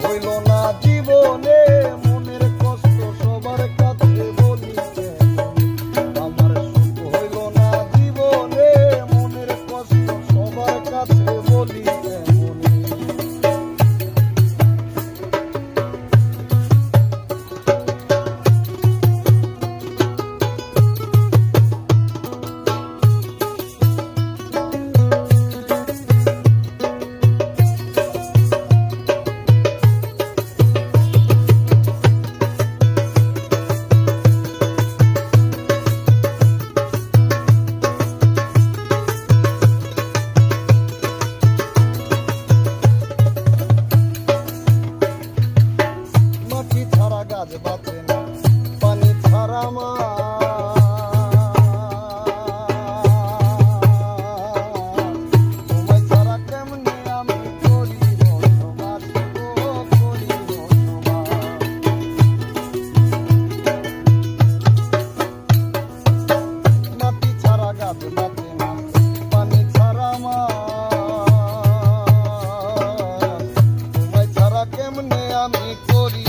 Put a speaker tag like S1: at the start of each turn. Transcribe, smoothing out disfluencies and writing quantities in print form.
S1: হইল না জীবনে মনের কষ্ট সবার কাছে বলি আমার সুখ হইল না জীবনে মনের কষ্ট সবার কাছে বলি গাছ বাঁচে না পানি ছাড়া তোমায় ছাড়া কেমনে আমি করি বসবাস করি মাটি ছাড়া গাছ বাঁচে না পানি ছাড়া তোমায় ছাড়া কেমনে আমি করি